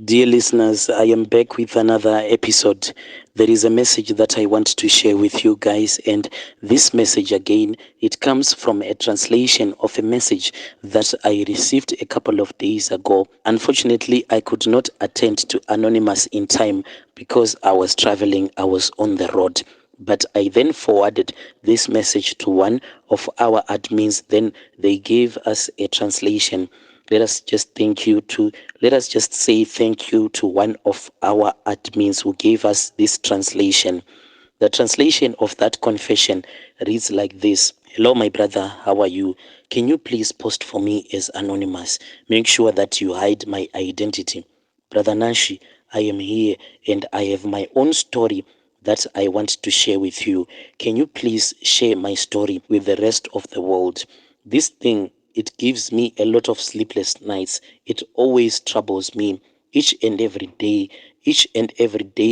Dear listeners, I am back with another episode. There is a message that I want to share with you guys, and this message again, it comes from a translation of a message that I received a couple of days ago. Unfortunately, I could not attend to Anonymous in time because I was traveling, I was on the road. But I then forwarded this message to one of our admins. Then they gave us a translation. Let us just say thank you to one of our admins who gave us this translation. The translation of that confession reads like this: Hello, my brother, how are you? Can you please post for me as anonymous? Make sure that you hide my identity. Brother Nashi, I am here and I have my own story that I want to share with you. Can you please share my story with the rest of the world? This thing, it gives me a lot of sleepless nights. It always troubles me each and every day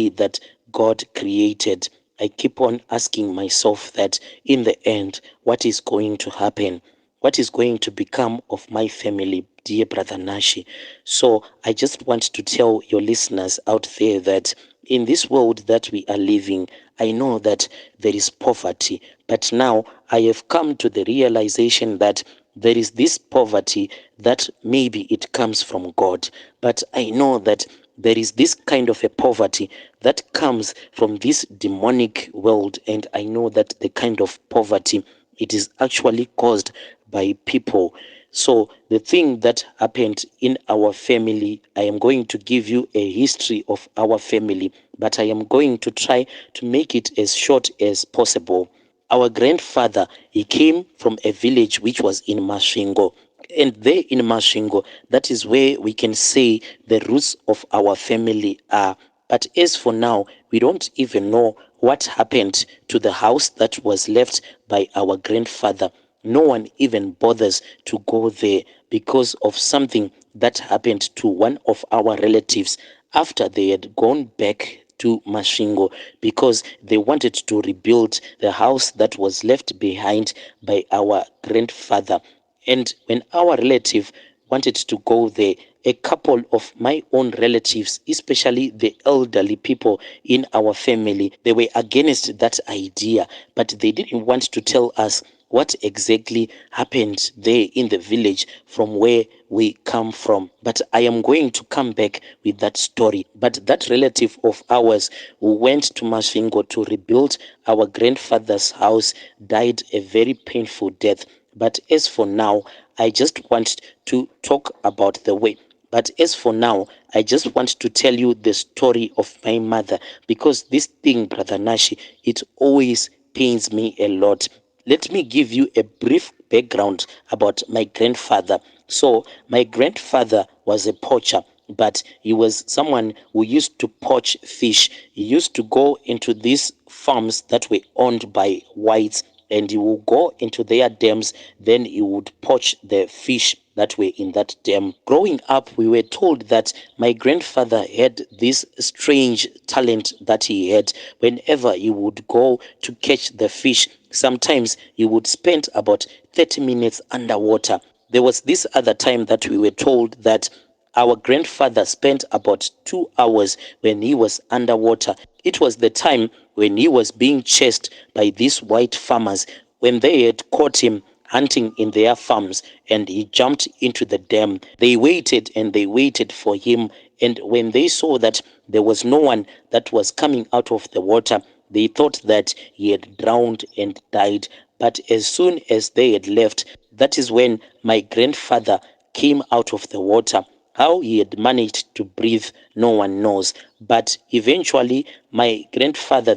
that God created. I keep on asking myself that in the end, what is going to happen? What is going to become of my family, dear brother Nashi? So I just want to tell your listeners out there that in this world that we are living, I know that there is poverty, but now I have come to the realization that there is this poverty that maybe it comes from God, but I know that there is this kind of a poverty that comes from this demonic world, and I know that the kind of poverty, it is actually caused by people. So the thing that happened in our family, I am going to give you a history of our family, but I am going to try to make it as short as possible. Our grandfather, he came from a village which was in Mashingo. And there in Mashingo, that is where we can say the roots of our family are. But as for now, we don't even know what happened to the house that was left by our grandfather. No one even bothers to go there because of something that happened to one of our relatives after they had gone back to Mashingo because they wanted to rebuild the house that was left behind by our grandfather. And when our relative wanted to go there, a couple of my own relatives, especially the elderly people in our family, they were against that idea, but they didn't want to tell us what exactly happened there in the village from where we come from. But I am going to come back with that story. But that relative of ours who went to Masvingo to rebuild our grandfather's house died a very painful death. But as for now, I just want to talk about the way. But as for now, I just want to tell you the story of my mother because this thing, Brother Nashi, it always pains me a lot. Let me give you a brief background about my grandfather. So, my grandfather was a poacher, but he was someone who used to poach fish. He used to go into these farms that were owned by whites, and he would go into their dams, then he would poach the fish that were in that dam. Growing up, we were told that my grandfather had this strange talent that he had. Whenever he would go to catch the fish, sometimes he would spend about 30 minutes underwater. There was this other time that we were told that our grandfather spent about 2 hours when he was underwater. It was the time when he was being chased by these white farmers when they had caught him hunting in their farms and he jumped into the dam. They waited and they waited for him, and when they saw that there was no one that was coming out of the water, they thought that he had drowned and died. But as soon as they had left, that is when my grandfather came out of the water. How he had managed to breathe, no one knows. But eventually, my grandfather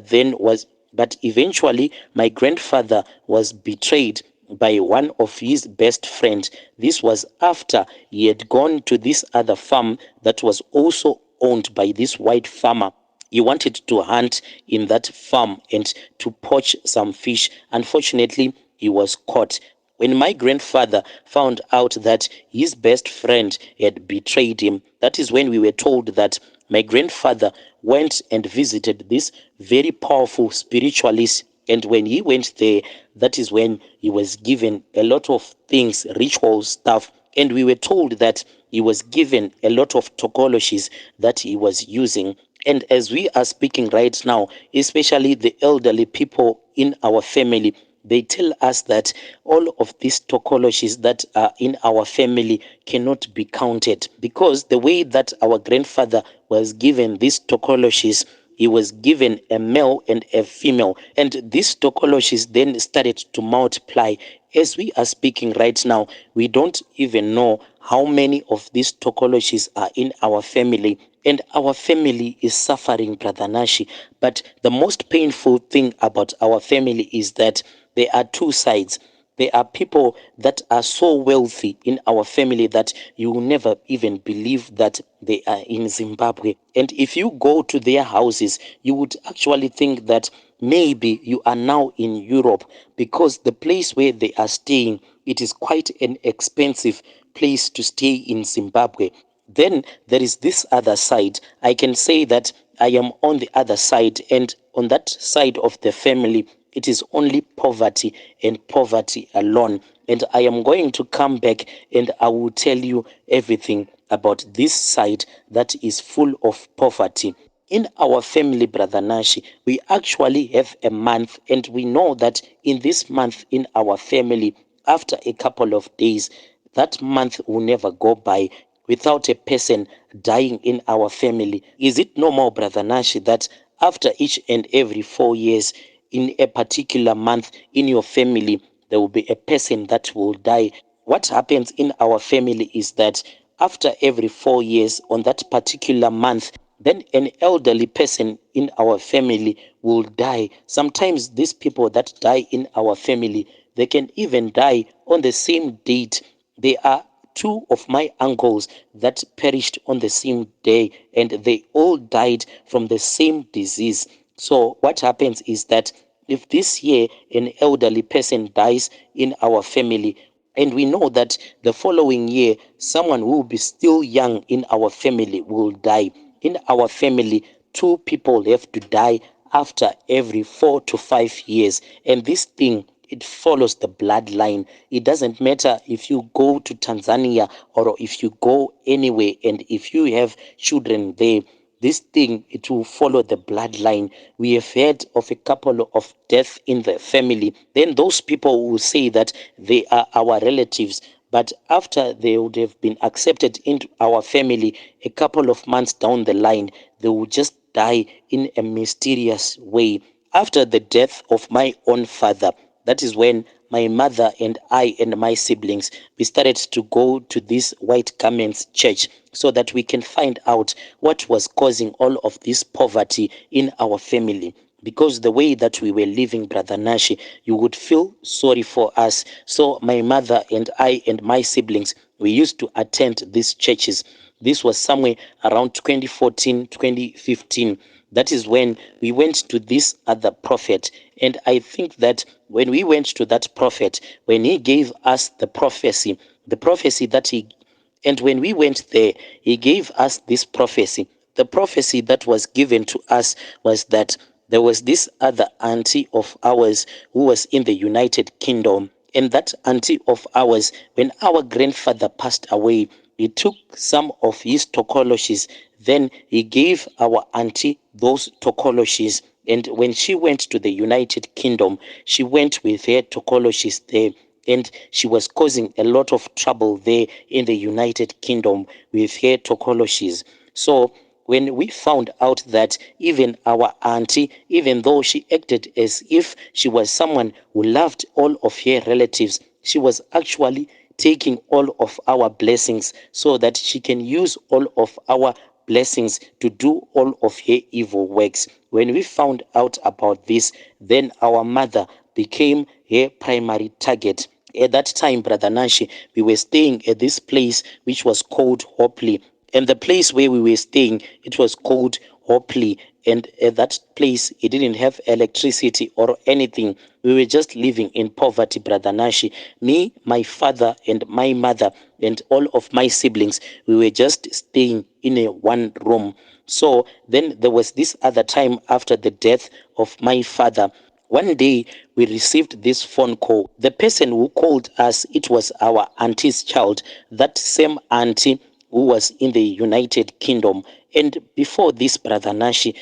was betrayed by one of his best friends. This was after he had gone to this other farm that was also owned by this white farmer. He wanted to hunt in that farm and to poach some fish. Unfortunately, he was caught. When my grandfather found out that his best friend had betrayed him, that is when we were told that my grandfather went and visited this very powerful spiritualist. And when he went there, that is when he was given a lot of things, ritual stuff. And we were told that he was given a lot of Tokoloshes that he was using. And as we are speaking right now, especially the elderly people in our family, they tell us that all of these Tokoloshes that are in our family cannot be counted, because the way that our grandfather was given these Tokoloshes, he was given a male and a female, and these Tokoloshes then started to multiply. As we are speaking right now, we don't even know how many of these Tokoloshes are in our family, and our family is suffering, Brother Nashi. But the most painful thing about our family is that there are two sides. There are people that are so wealthy in our family that you will never even believe that they are in Zimbabwe. And if you go to their houses, you would actually think that maybe you are now in Europe, because the place where they are staying, it is quite an expensive place to stay in Zimbabwe. Then there is this other side. I can say that I am on the other side, and on that side of the family, it is only poverty and poverty alone. And I am going to come back and I will tell you everything about this side that is full of poverty. In our family, Brother Nashi, we actually have a month, and we know that in this month in our family, after a couple of days, that month will never go by without a person dying in our family. Is it normal, Brother Nashi, that after each and every 4 years, in a particular month in your family, there will be a person that will die? What happens in our family is that after every 4 years, on that particular month, then an elderly person in our family will die. Sometimes these people that die in our family, they can even die on the same date. They are two of my uncles that perished on the same day, and they all died from the same disease. So what happens is that if this year an elderly person dies in our family, and we know that the following year someone who will be still young in our family will die. In our family, two people have to die after every 4 to 5 years, and this thing, it follows the bloodline. It doesn't matter if you go to Tanzania or if you go anywhere, and if you have children there, this thing, it will follow the bloodline. We have heard of a couple of deaths in the family. Then those people will say that they are our relatives, but after they would have been accepted into our family, a couple of months down the line, they will just die in a mysterious way. After the death of my own father, that is when my mother and I and my siblings, we started to go to this White Garments church, so that we can find out what was causing all of this poverty in our family. Because the way that we were living, Brother Nashi, you would feel sorry for us. So my mother and I and my siblings, we used to attend these churches. This was somewhere around 2014, 2015. That is when we went to this other prophet. And I think that when we went to that prophet, when he gave us the prophecy that he, and when we went there, he gave us this prophecy. The prophecy that was given to us was that there was this other auntie of ours who was in the United Kingdom. And that auntie of ours, when our grandfather passed away, he took some of his Tokoloshes. Then he gave our auntie those Tokoloshes. And when she went to the United Kingdom, she went with her Tokoloshes there, and she was causing a lot of trouble there in the United Kingdom with her Tokoloshes. So when we found out that even our auntie, even though she acted as if she was someone who loved all of her relatives, she was actually taking all of our blessings so that she can use all of our blessings to do all of her evil works. When we found out about this, then our mother became her primary target. At that time, Brother Nashi, we were staying at this place which was called Hopley. And the place where we were staying, it was called Hopley. And at that place, it didn't have electricity or anything. We were just living in poverty, Brother Nashi. Me, my father, and my mother, and all of my siblings, we were just staying in a one room. So then there was this other time after the death of my father. One day we received this phone call. The person who called us, it was our auntie's child. That same auntie who was in the United Kingdom. And before this, Brother Nashi,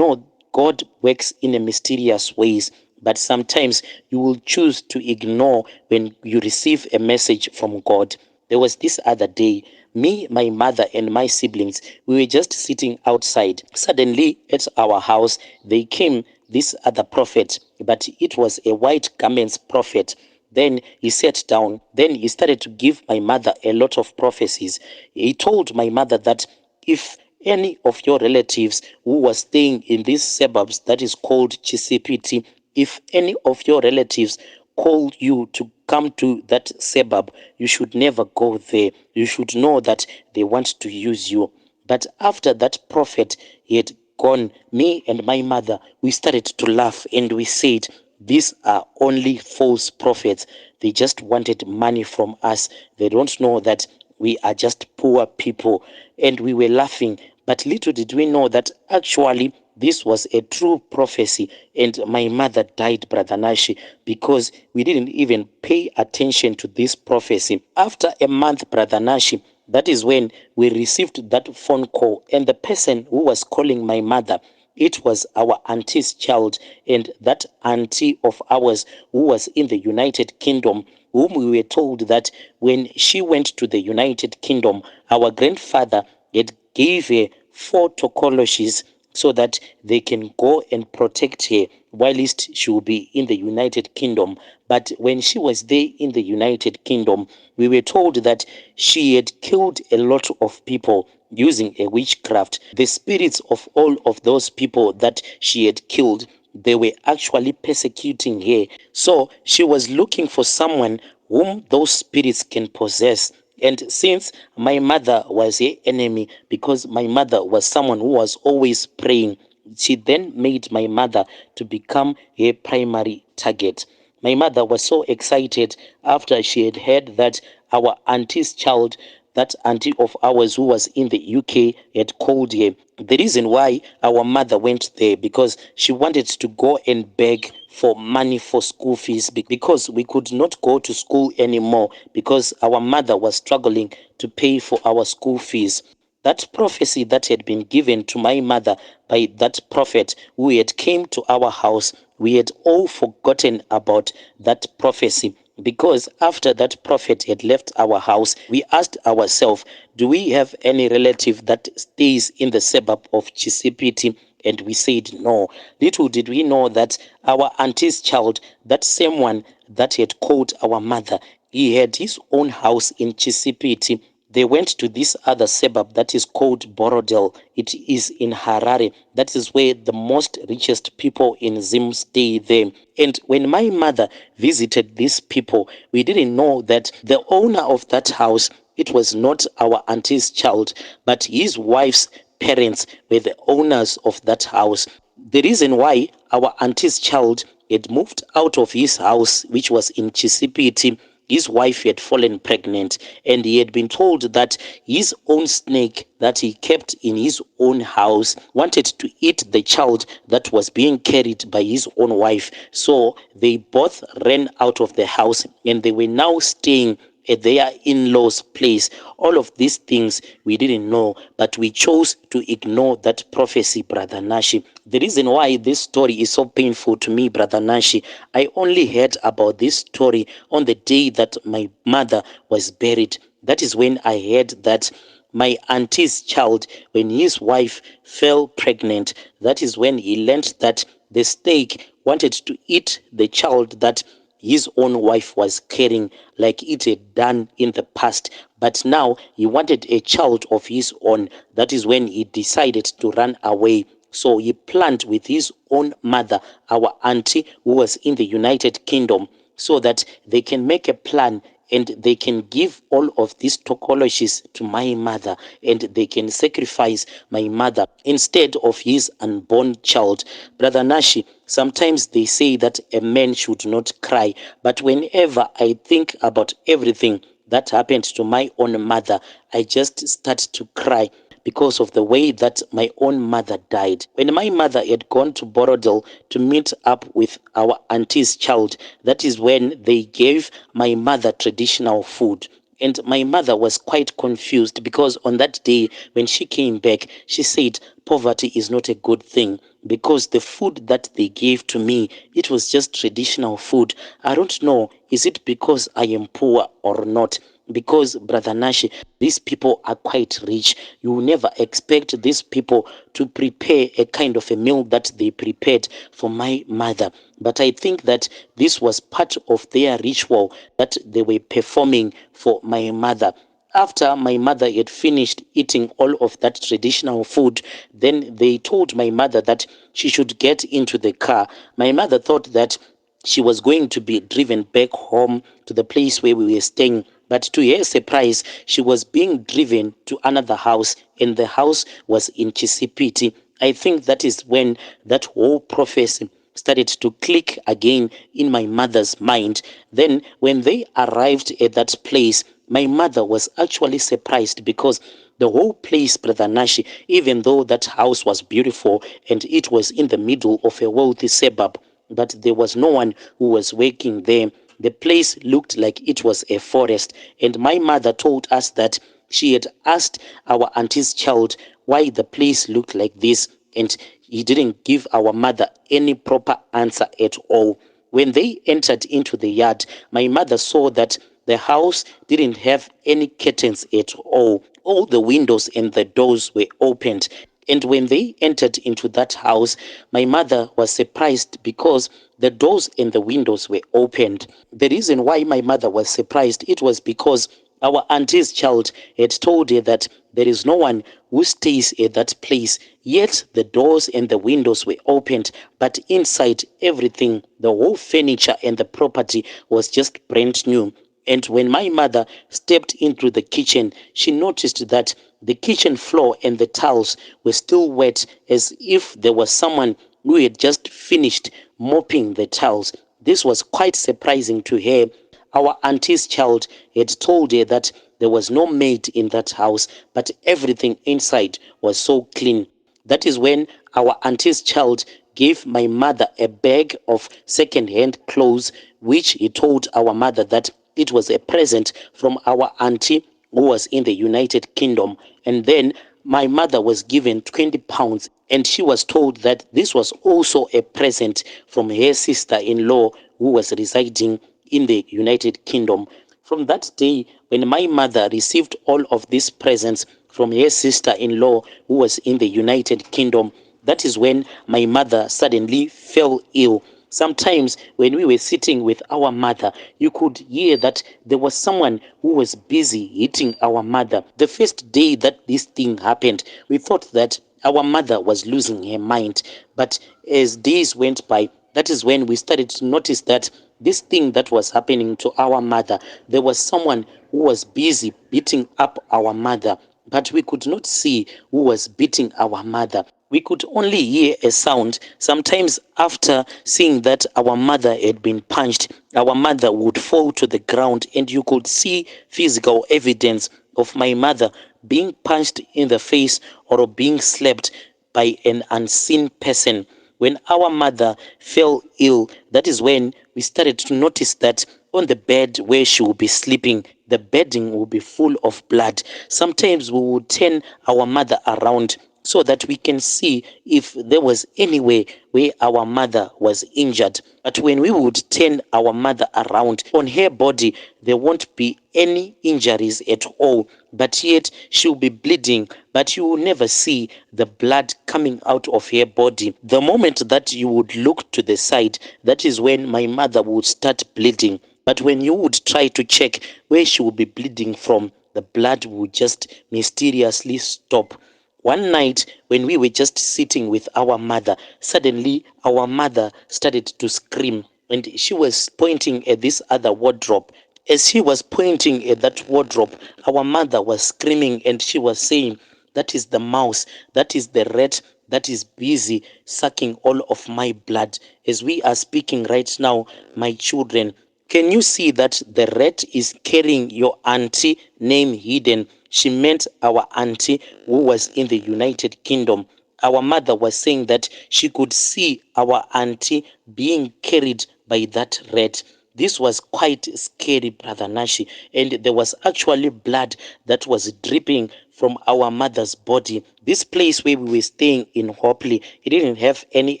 God works in a mysterious ways, but sometimes you will choose to ignore when you receive a message from God. There was this other day, me, my mother, and my siblings, we were just sitting outside. Suddenly, at our house, they came, this other prophet, but it was a white garments prophet. Then he sat down. Then he started to give my mother a lot of prophecies. He told my mother that if any of your relatives who was staying in these suburbs that is called Chisipiti, if any of your relatives called you to come to that suburb, you should never go there. You should know that they want to use you. But after that prophet he had gone, me and my mother, we started to laugh and we said, these are only false prophets. They just wanted money from us. They don't know that we are just poor people. And we were laughing. But little did we know that actually this was a true prophecy. And my mother died, Brother Nashi, because we didn't even pay attention to this prophecy. After a month, Brother Nashi, that is when we received that phone call. And the person who was calling my mother, it was our auntie's child, and that auntie of ours who was in the United Kingdom, whom we were told that when she went to the United Kingdom, our grandfather had gave her 4 Tokoloshes so that they can go and protect her whilst she will be in the United Kingdom. But when she was there in the United Kingdom, we were told that she had killed a lot of people using a witchcraft. The spirits of all of those people that she had killed, they were actually persecuting her. So she was looking for someone whom those spirits can possess. And since my mother was her enemy, because my mother was someone who was always praying, she then made my mother to become her primary target. My mother was so excited after she had heard that our auntie's child, that auntie of ours who was in the UK, had called her. The reason why our mother went there, because she wanted to go and beg for money for school fees, because we could not go to school anymore because our mother was struggling to pay for our school fees. That prophecy that had been given to my mother by that prophet who had came to our house, we had all forgotten about that prophecy, because after that prophet had left our house, we asked ourselves, do we have any relative that stays in the suburb of Chisipiti? And we said no. Little did we know that our auntie's child, that same one that had called our mother, he had his own house in Chisipiti. They went to this other suburb that is called Borodel. It is in Harare. That is where the most richest people in Zim stay there. And when my mother visited these people, we didn't know that the owner of that house, it was not our auntie's child, but his wife's parents were the owners of that house. The reason why our auntie's child had moved out of his house, which was in Chisipiti, his wife had fallen pregnant, and he had been told that his own snake that he kept in his own house wanted to eat the child that was being carried by his own wife. So they both ran out of the house, and they were now staying at their in-laws' place. All of these things we didn't know, but we chose to ignore that prophecy, Brother Nashi. The reason why this story is so painful to me, Brother Nashi, I only heard about this story on the day that my mother was buried. That is when I heard that my auntie's child, when his wife fell pregnant, that is when he learned that the snake wanted to eat the child that his own wife was carrying, like it had done in the past. But now he wanted a child of his own. That is when he decided to run away. So he planned with his own mother, our auntie, who was in the United Kingdom, so that they can make a plan and they can give all of these Tokoloshes to my mother, and they can sacrifice my mother instead of his unborn child. Brother Nashi, sometimes they say that a man should not cry, but whenever I think about everything that happened to my own mother, I just start to cry because of the way that my own mother died. When my mother had gone to Borodel to meet up with our auntie's child, that is when they gave my mother traditional food. And my mother was quite confused because on that day when she came back, she said poverty is not a good thing because the food that they gave to me, it was just traditional food. I don't know, is it because I am poor or not? Because Brother Nashi, these people are quite rich. You will never expect these people to prepare a kind of a meal that they prepared for my mother. But I think that this was part of their ritual that they were performing for my mother. After my mother had finished eating all of that traditional food, then they told my mother that she should get into the car. My mother thought that she was going to be driven back home to the place where we were staying. But to her surprise, she was being driven to another house, and the house was in Chisipiti. I think that is when that whole prophecy started to click again in my mother's mind. Then, when they arrived at that place, my mother was actually surprised because the whole place, Brother Nashi, even though that house was beautiful and it was in the middle of a wealthy suburb, but there was no one who was working there. The place looked like it was a forest, and my mother told us that she had asked our auntie's child why the place looked like this, and he didn't give our mother any proper answer at all. When they entered into the yard, my mother saw that the house didn't have any curtains at all. All the windows and the doors were opened. And when they entered into that house, my mother was surprised because the doors and the windows were opened. The reason why my mother was surprised, it was because our auntie's child had told her that there is no one who stays at that place. Yet the doors and the windows were opened, but inside everything, the whole furniture and the property was just brand new. And when my mother stepped into the kitchen, she noticed that the kitchen floor and the tiles were still wet, as if there was someone who had just finished mopping the tiles. This was quite surprising to her. Our auntie's child had told her that there was no maid in that house, but everything inside was so clean. That is when our auntie's child gave my mother a bag of second-hand clothes, which he told our mother that it was a present from our auntie who was in the United Kingdom. And then my mother was given 20 pounds, and she was told that this was also a present from her sister-in-law who was residing in the United Kingdom. From that day, when my mother received all of these presents from her sister-in-law who was in the United Kingdom, that is when my mother suddenly fell ill. Sometimes when we were sitting with our mother, you could hear that there was someone who was busy hitting our mother. The first day that this thing happened, we thought that our mother was losing her mind. But as days went by, that is when we started to notice that this thing that was happening to our mother, there was someone who was busy beating up our mother, but we could not see who was beating our mother. We could only hear a sound. Sometimes after seeing that our mother had been punched, our mother would fall to the ground, and you could see physical evidence of my mother being punched in the face or being slapped by an unseen person. When our mother fell ill, that is when we started to notice that on the bed where she would be sleeping, the bedding will be full of blood. Sometimes we would turn our mother around so that we can see if there was any way where our mother was injured. But when we would turn our mother around, on her body, there won't be any injuries at all. But yet, she'll be bleeding, but you will never see the blood coming out of her body. The moment that you would look to the side, that is when my mother would start bleeding. But when you would try to check where she would be bleeding from, the blood would just mysteriously stop. One night, when we were just sitting with our mother, suddenly our mother started to scream, and she was pointing at this other wardrobe. As she was pointing at that wardrobe, our mother was screaming, and she was saying, "That is the mouse, that is the rat that is busy sucking all of my blood." As we are speaking right now, my children, can you see that the rat is carrying your auntie name hidden? She meant our auntie who was in the United Kingdom. Our mother was saying that she could see our auntie being carried by that rat. This was quite scary, Brother Nashi, and there was actually blood that was dripping from our mother's body. This place where we were staying in Hopley, it didn't have any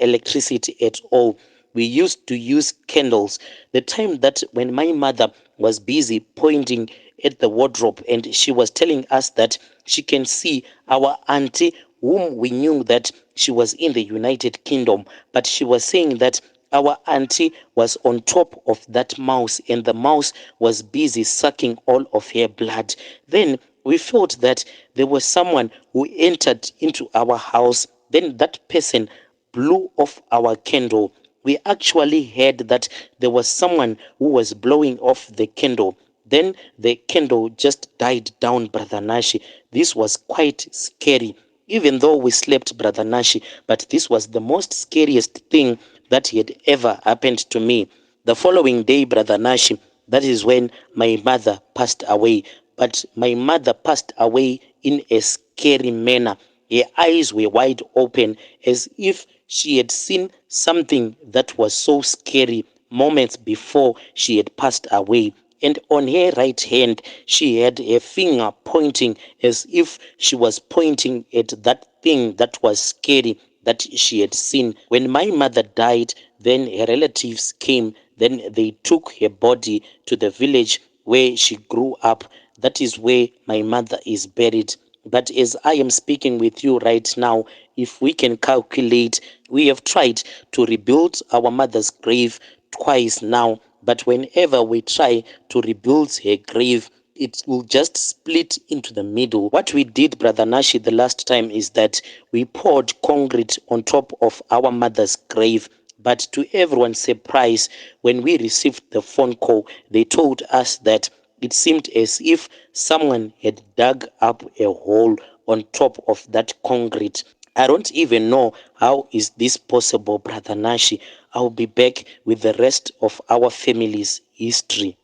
electricity at all. We used to use candles. The time that when my mother was busy pointing at the wardrobe and she was telling us that she can see our auntie, whom we knew that she was in the United Kingdom, but she was saying that our auntie was on top of that mouse and the mouse was busy sucking all of her blood. Then we felt that there was someone who entered into our house. Then that person blew off our candle. We actually heard that there was someone who was blowing off the candle. Then the candle just died down, Brother Nashi. This was quite scary, even though we slept, Brother Nashi. But this was the most scariest thing that had ever happened to me. The following day, Brother Nashi, that is when my mother passed away. But my mother passed away in a scary manner. Her eyes were wide open as if she had seen something that was so scary moments before she had passed away. And on her right hand, she had a finger pointing as if she was pointing at that thing that was scary that she had seen. When my mother died, then her relatives came. Then they took her body to the village where she grew up. That is where my mother is buried. But as I am speaking with you right now, if we can calculate, we have tried to rebuild our mother's grave twice now. But whenever we try to rebuild her grave, it will just split into the middle. What we did, Brother Nashi, the last time is that we poured concrete on top of our mother's grave. But to everyone's surprise, when we received the phone call, they told us that it seemed as if someone had dug up a hole on top of that concrete. I don't even know how is this possible, Brother Nashi. I'll be back with the rest of our family's history.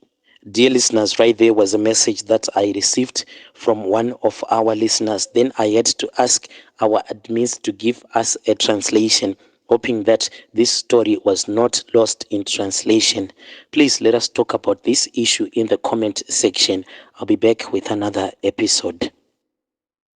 Dear listeners, right there was a message that I received from one of our listeners. Then I had to ask our admins to give us a translation, hoping that this story was not lost in translation. Please let us talk about this issue in the comment section. I'll be back with another episode.